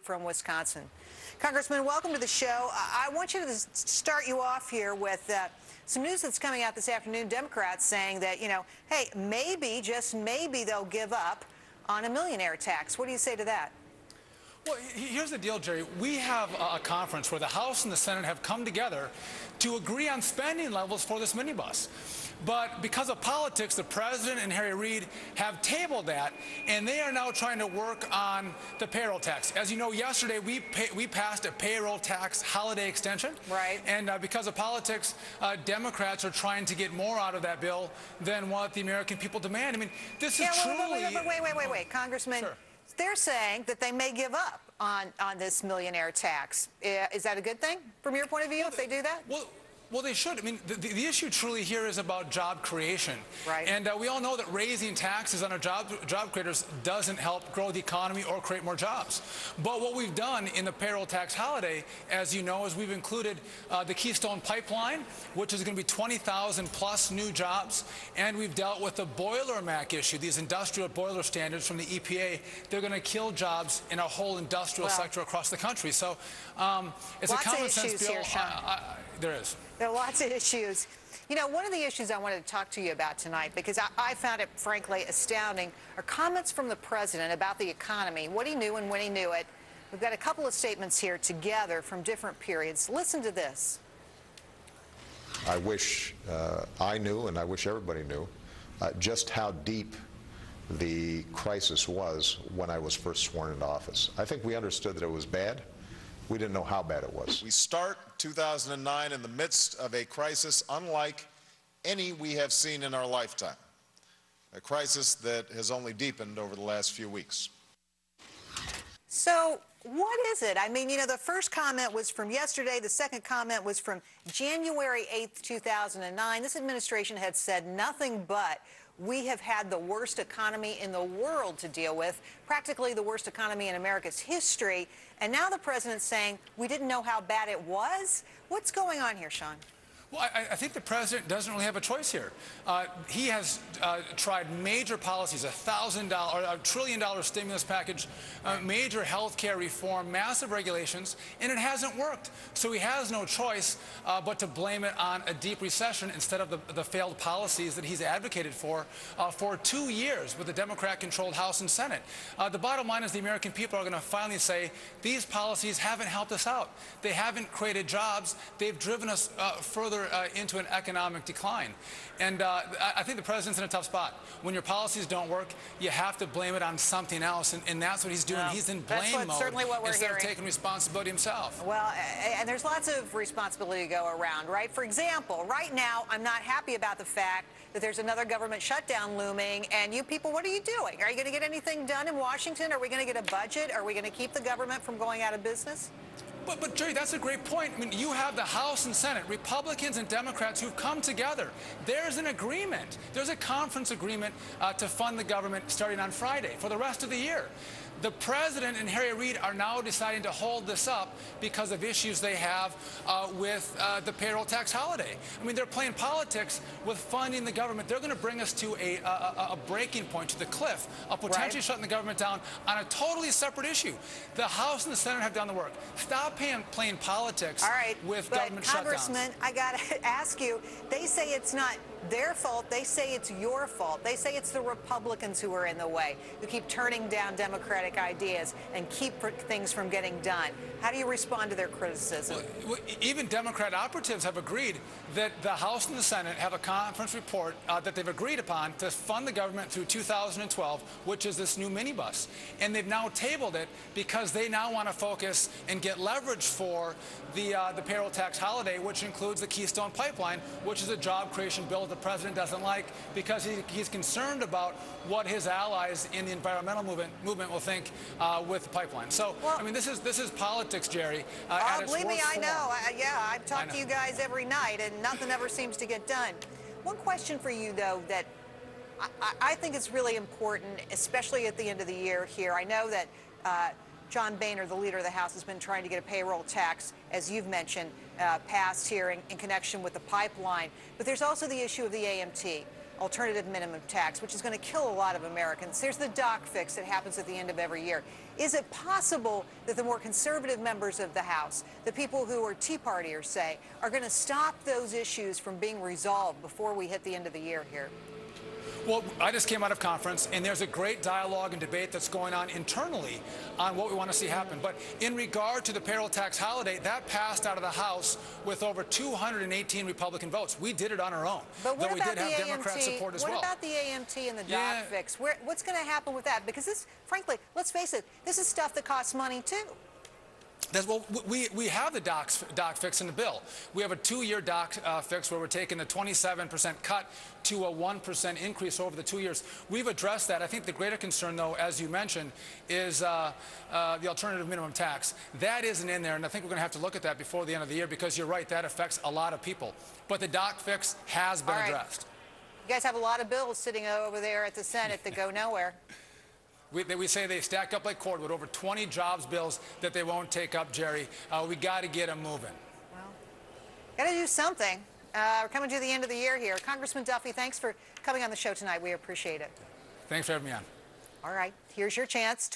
from Wisconsin. Congressman, welcome to the show. I want you to start you off here with some news that's coming out this afternoon. Democrats saying that, hey, maybe, just maybe, they'll give up on a millionaire tax. What do you say to that? Well, here's the deal, Jerry. We have a conference where the House and the Senate have come together to agree on spending levels for this minibus. But because of politics, the President and Harry Reid have tabled that, and they are now trying to work on the payroll tax. As you know, yesterday we passed a payroll tax holiday extension. Right. And because of politics, Democrats are trying to get more out of that bill than what the American people demand. I mean, this is truly... Wait, Congressman. Sure. They're saying that they may give up on this millionaire tax. Is that a good thing from your point of view if they do that? Well, they should. I mean, the issue truly here is about job creation. Right. And we all know that raising taxes on our job creators doesn't help grow the economy or create more jobs. But what we've done in the payroll tax holiday, as you know, is we've included the Keystone Pipeline, which is going to be 20,000 plus new jobs. And we've dealt with the Boiler MAC issue, these industrial boiler standards from the EPA. They're going to kill jobs in our whole industrial sector across the country. So it's a common sense bill. There is. There are lots of issues. One of the issues I wanted to talk to you about tonight, because I found it, frankly, astounding, are comments from the President about the economy, what he knew and when he knew it. We've got a couple of statements here together from different periods. Listen to this. I wish I knew, and I wish everybody knew, just how deep the crisis was when I was first sworn into office. I think we understood that it was bad. We didn't know how bad it was. We start 2009 in the midst of a crisis unlike any we have seen in our lifetime, a crisis that has only deepened over the last few weeks. So what is it? I mean, the first comment was from yesterday. The second comment was from January 8th, 2009. This administration had said nothing but we have had the worst economy in the world to deal with, practically the worst economy in America's history. And now the president's saying we didn't know how bad it was. What's going on here, Sean? Well, I think the president doesn't really have a choice here. He has tried major policies, a $1 trillion stimulus package, major health care reform, massive regulations, and it hasn't worked. So he has no choice but to blame it on a deep recession instead of the failed policies that he's advocated for 2 years with the Democrat-controlled House and Senate. The bottom line is the American people are going to finally say these policies haven't helped us out. They haven't created jobs. They've driven us further into an economic decline. And I think the president's in a tough spot. When your policies don't work, you have to blame it on something else, and that's what he's doing. Well, he's in blame mode certainly what we're instead hearing. of taking responsibility himself. Well, and there's lots of responsibility to go around, right? For example, right now, I'm not happy about the fact that there's another government shutdown looming, and you people, what are you doing? Are you going to get anything done in Washington? Are we going to get a budget? Are we going to keep the government from going out of business? But Jerry, that's a great point. I mean, you have the House and Senate, Republicans and Democrats who've come together. There's an agreement. There's a conference agreement to fund the government starting on Friday for the rest of the year. The president and Harry Reid are now deciding to hold this up because of issues they have with the payroll tax holiday. I mean, they're playing politics with funding the government. They're going to bring us to a breaking point, to the cliff of potentially shutting the government down on a totally separate issue. The House and the Senate have done the work. Stop playing politics with government shutdowns. Congressman, I got to ask you, they say it's not their fault. They say it's your fault. They say it's the Republicans who are in the way, who keep turning down Democratic ideas and keep things from getting done. How do you respond to their criticism? Well, even Democrat operatives have agreed that the House and the Senate have a conference report that they've agreed upon to fund the government through 2012, which is this new minibus. And they've now tabled it because they now want to focus and get leverage for the payroll tax holiday, which includes the Keystone Pipeline, which is a job creation bill the president doesn't like because he's concerned about what his allies in the environmental movement will think with the pipeline. So, I mean, this is politics, Jerry. Believe me, I know. I talk to you guys every night, and nothing ever seems to get done. One question for you, though, that I think is really important, especially at the end of the year here. I know that John Boehner, the leader of the House, has been trying to get a payroll tax, as you've mentioned, passed here in connection with the pipeline. But there's also the issue of the AMT, alternative minimum tax, which is going to kill a lot of Americans. There's the doc fix that happens at the end of every year. Is it possible that the more conservative members of the House, the people who are Tea Partiers, say, are going to stop those issues from being resolved before we hit the end of the year here? Well, I just came out of conference, and there's a great dialogue and debate that's going on internally on what we want to see happen. But in regard to the payroll tax holiday, that passed out of the House with over 218 Republican votes. We did it on our own. But what though we about did have Democrat support as well. What about the AMT and the doc fix? What's going to happen with that? Because this, frankly, let's face it, this is stuff that costs money too. Well, we have the doc fix in the bill. We have a 2-year doc fix where we're taking the 27% cut to a 1% increase over the 2 years. We've addressed that. I think the greater concern, though, as you mentioned, is the alternative minimum tax. That isn't in there, and I think we're going to have to look at that before the end of the year because you're right, that affects a lot of people. But the doc fix has been addressed. You guys have a lot of bills sitting over there at the Senate that go nowhere. We say they stack up like cordwood, over 20 jobs bills that they won't take up, Gerri. We got to get them moving. Well, got to do something. We're coming to the end of the year here. Congressman Duffy, thanks for coming on the show tonight. We appreciate it. Thanks for having me on. All right, here's your chance to